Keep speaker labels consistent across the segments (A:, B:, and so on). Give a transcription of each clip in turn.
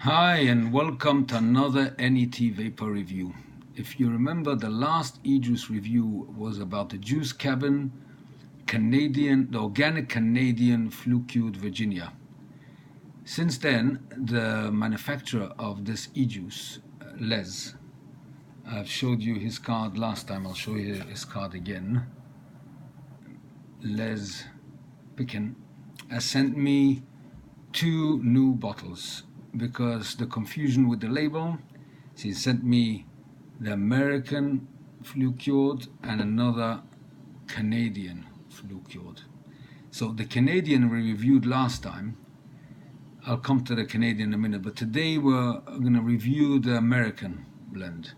A: Hi and welcome to another NET Vaper review. If you remember, the last e-juice review was about the Juice Cabin the organic Canadian Flue Cured Virginia. Since then, the manufacturer of this e-juice, Les, I've showed you his card last time, I'll show you his card again. Les Picken has sent me two new bottles because the confusion with the label. She sent me the American Flue Cured and another Canadian Flue Cured. So the Canadian we reviewed last time. I'll come to the Canadian in a minute, but today we're going to review the American blend.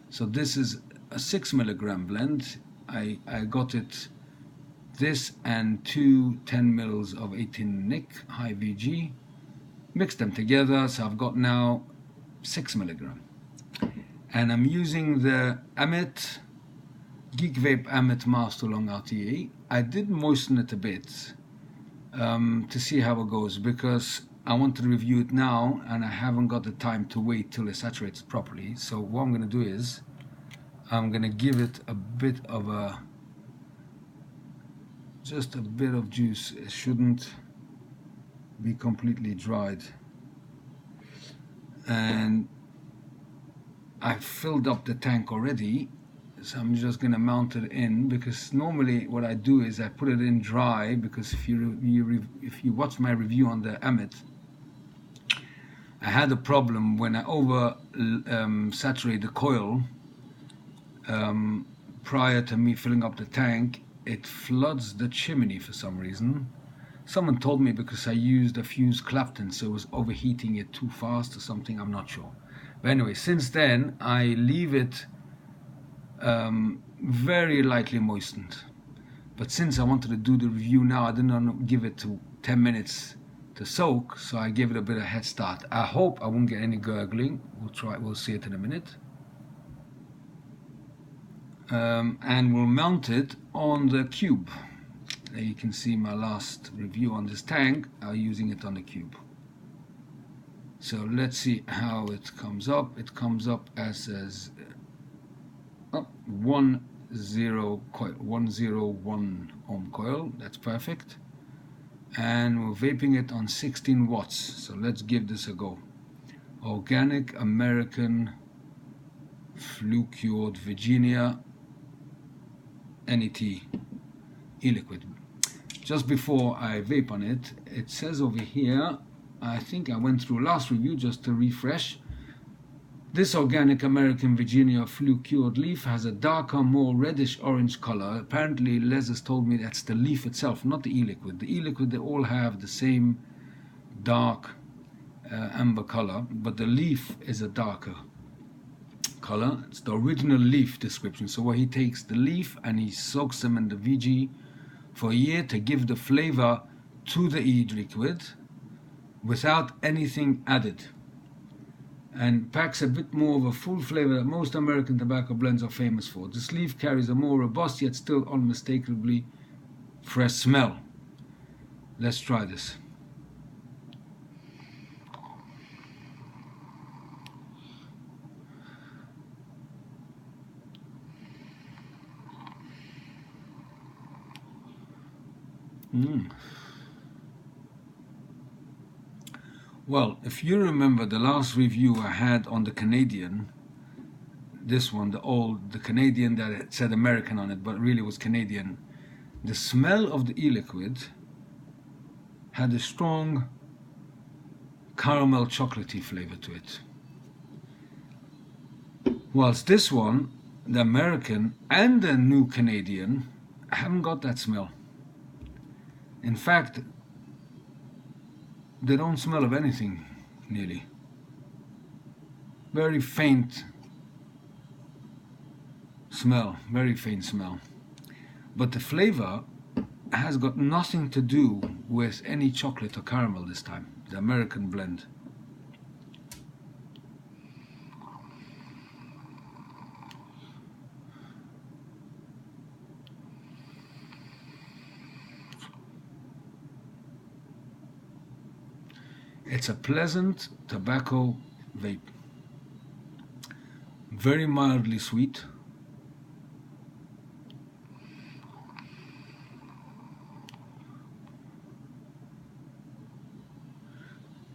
A: So this is a 6 milligram blend. I got it, this and two 10 mils of 18 nic high VG, mixed them together, so I've got now 6 milligram. And I'm using the Amit Geek Vape Amit Master Long RTA. I did moisten it a bit to see how it goes, because I want to review it now and I haven't got the time to wait till it saturates properly. So what I'm going to do is I'm going to give it a bit of just a bit of juice. It shouldn't be completely dried. And I filled up the tank already, so I'm just going to mount it in, because normally what I do is I put it in dry, because if you watch my review on the Amit, I had a problem when I over saturate the coil prior to me filling up the tank. It floods the chimney for some reason. Someone told me because I used a fuse Clapton, so it was overheating it too fast or something, I'm not sure. But anyway, since then I leave it very lightly moistened. But since I wanted to do the review now, I didn't want to give it to 10 minutes to soak, so I gave it a bit of head start. I hope I won't get any gurgling. We'll see it in a minute. And we'll mount it on the cube. There you can see my last review on this tank, using it on the cube. So let's see how it comes up. It comes up as 101 ohm coil. That's perfect. And we're vaping it on 16 watts. So let's give this a go. Organic American Flue Cured Virginia NET e-liquid. Just before I vape on it, it says over here, I think I went through last review just to refresh. This organic American Virginia Flue Cured leaf has a darker, more reddish orange color. Apparently Les has told me that's the leaf itself, not the e-liquid. The e-liquid, they all have the same dark amber color, but the leaf is a darker color. It's the original leaf description. So where he takes the leaf and he soaks them in the VG for a year to give the flavor to the e-liquid without anything added, and packs a bit more of a full flavor that most American tobacco blends are famous for. This leaf carries a more robust yet still unmistakably fresh smell. Let's try this. Well, if you remember the last review I had on the Canadian, this one, the Canadian that it said American on it, but really was Canadian, the smell of the e-liquid had a strong caramel chocolatey flavor to it. Whilst this one, the American and the new Canadian, haven't got that smell. In fact, they don't smell of anything, nearly. Very faint smell, very faint smell. But the flavor has got nothing to do with any chocolate or caramel this time, the American blend. It's a pleasant tobacco vape. Very mildly sweet.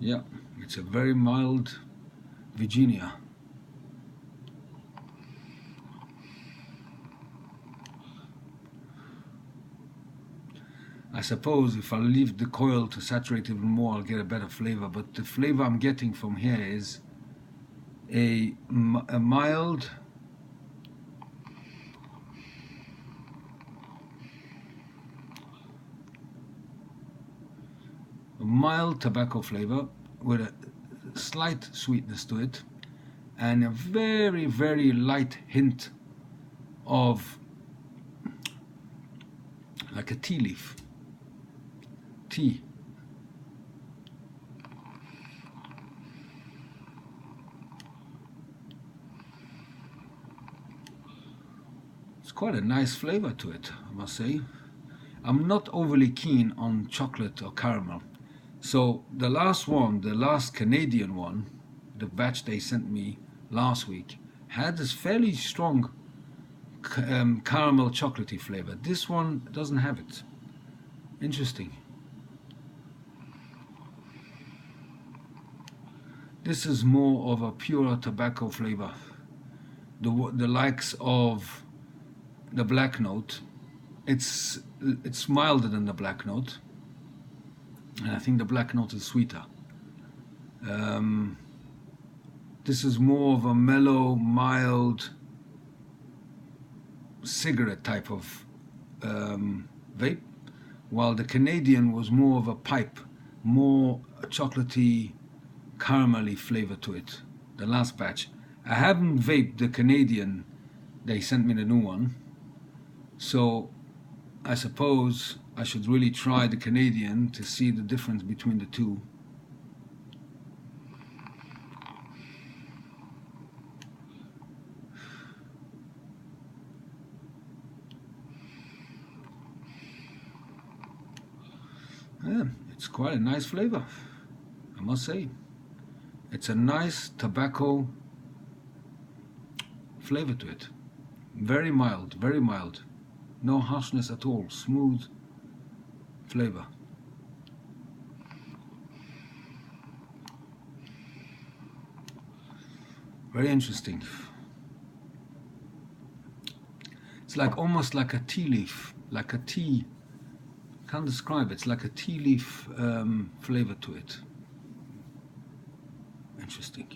A: Yeah, it's a very mild Virginia. I suppose if I leave the coil to saturate even more, I'll get a better flavor, but the flavor I'm getting from here is a mild tobacco flavor with a slight sweetness to it and a very, very light hint of like a tea leaf. Tea. It's quite a nice flavor to it, I must say. I'm not overly keen on chocolate or caramel. So the last one, the last Canadian one, the batch they sent me last week, had this fairly strong caramel chocolatey flavor. This one doesn't have it. Interesting. This is more of a pure tobacco flavor. The likes of the black note. It's milder than the black note, and I think the black note is sweeter. This is more of a mellow, mild cigarette type of vape, while the Canadian was more of a pipe, more chocolatey, caramelly flavor to it. The last batch. I haven't vaped the Canadian. They sent me the new one, so I suppose I should really try the Canadian to see the difference between the two. Yeah, it's quite a nice flavor, I must say. It's a nice tobacco flavor to it. Very mild, very mild. No harshness at all. Smooth flavor. Very interesting. It's like almost like a tea leaf, like a tea. Can't describe it. It's like a tea leaf flavor to it. Interesting.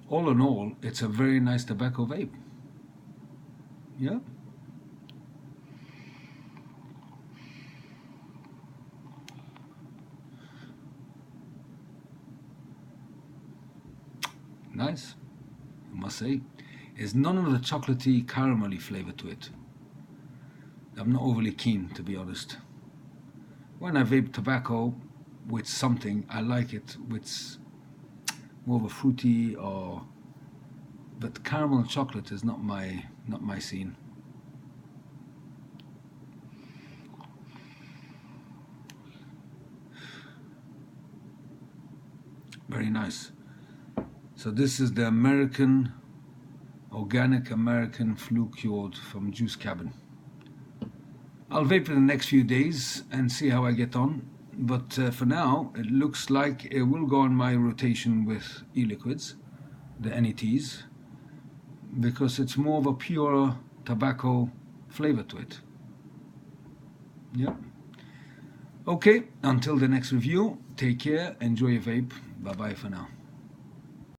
A: All in all, it's a very nice tobacco vape. Yeah. Nice, I must say. There's none of the chocolatey, caramelly flavor to it. I'm not overly keen, to be honest. When I vape tobacco with something, I like it with more of a fruity but caramel and chocolate is not my scene. Very nice. So this is the organic American Flue Cured from Juice Cabin. I'll vape in the next few days and see how I get on. But for now, it looks like it will go on my rotation with e-liquids, the NETs, because it's more of a pure tobacco flavor to it. Yeah. Okay, until the next review, take care, enjoy your vape. Bye-bye for now.